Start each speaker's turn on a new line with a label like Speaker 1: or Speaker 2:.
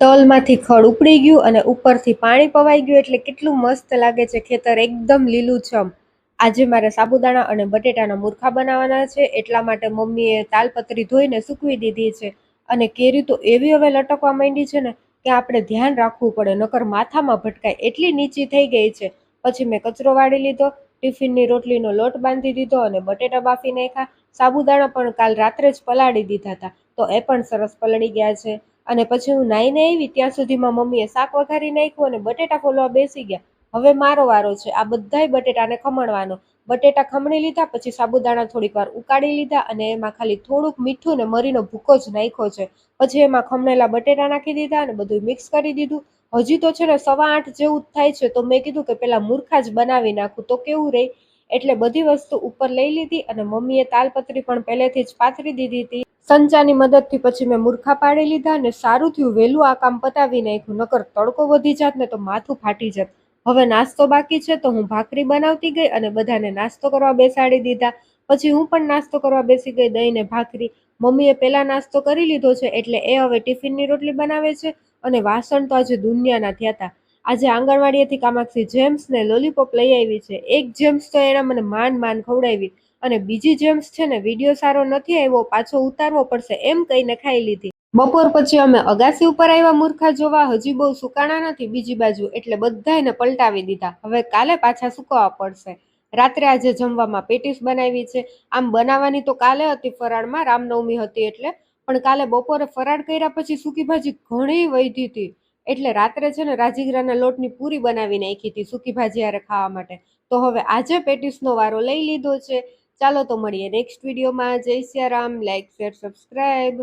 Speaker 1: તલમાંથી ખડ ઉપડી ગયું અને ઉપરથી પાણી પવાઈ ગયું એટલે કેટલું મસ્ત લાગે છે ખેતર એકદમ લીલુંછમ. આજે મારે સાબુદાણા અને બટેટાના મુરખા બનાવવાના છે, એટલા માટે મમ્મીએ તાલપત્રી ધોઈને સૂકવી દીધી છે. અને કેરી તો એવી હવે લટકવા માંડી છે ને કે આપણે ધ્યાન રાખવું પડે, નકર માથામાં ભટકાય એટલી નીચી થઈ ગઈ છે. પછી મેં કચરો વાળી લીધો, ટિફિનની રોટલીનો લોટ બાંધી દીધો અને બટેટા બાફી નાખ્યા. સાબુદાણા પણ કાલ રાત્રે જ પલાળી દીધા હતા, તો એ પણ સરસ પલળી ગયા છે. અને પછી હું નાઈને આવી ત્યાં સુધીમાં મમ્મીએ શાક વઘારી નાખ્યું અને બટેટા ફોલવા બેસી ગયા. હવે મારો વારો છે આ બધાય બટેટાને ખમણવાનો. બટેટા ખમણી લીધા, પછી સાબુદાણા થોડીક વાર ઉકાળી લીધા અને એમાં ખાલી થોડુંક મીઠું ને મરીનો ભૂકો જ નાખ્યો છે. પછી એમાં ખમણેલા બટેટા નાખી દીધા અને બધું મિક્સ કરી દીધું. હજી તો છે ને 8:15 જેવું થાય છે, તો મેં કીધું કે પેલા મુરખા જ બનાવી નાખું તો કેવું રહે. એટલે બધી વસ્તુ ઉપર લઈ લીધી અને મમ્મીએ તાલપત્રી પણ પહેલેથી જ પાથરી દીધી હતી. સંચાની મદદથી પછી મેં મુરખા પાડી લીધા અને સારું થયું વહેલું આ કામ પતાવી નાખ્યું, નકર તડકો વધી જાત ને તો માથું ફાટી જાત. હવે નાસ્તો બાકી છે તો હું ભાખરી બનાવતી ગઈ અને બધાને નાસ્તો કરવા બેસાડી દીધા. પછી હું પણ નાસ્તો કરવા બેસી ગઈ, દહીં ને ભાખરી. મમ્મીએ પહેલા નાસ્તો કરી લીધો છે એટલે એ હવે ટિફિનની રોટલી બનાવે છે. અને વાસણ તો આજે દુનિયાના થયા હતા. આજે આંગણવાડીએથી કામાક્ષી જેમ્સ ને લોલીપોપ લઈ આવી છે. એક જેમ્સ તો એના મને માંડ ખવડાવી અને બીજી જેમ્સ છે ને વિડીયો સારો નથી આવ્યો, પાછો ઉતારવો પડશે એમ કહીને ખાઈ લીધી. બપોર પછી અમે અગાસી ઉપર આવ્યા મુરખા જોવા. હજી બહુ સુકાણા નથી બીજી બાજુ, એટલે બધાને પલટાવી દીધા. હવે કાલે પાછા સુકવવા પડશે. રાત્રે આજે જમવામાં પેટીસ બનાવી છે. આમ બનાવવાની તો કાલે હતી ફરાળમાં, રામનવમી હતી એટલે, પણ કાલે બપોરે ફરાળ કર્યા પછી સૂકી ભાજી ઘણી વધી હતી, એટલે રાત્રે છે ને રાજગરાના લોટની પૂરી બનાવી નાખી હતી સૂકી ભાજી હારે ખાવા માટે. તો હવે આજે પેટીસનો વારો લઈ લીધો છે. ચાલો તો મળીએ નેક્સ્ટ વિડીયોમાં. Jai Siya Ram. Like, share, subscribe.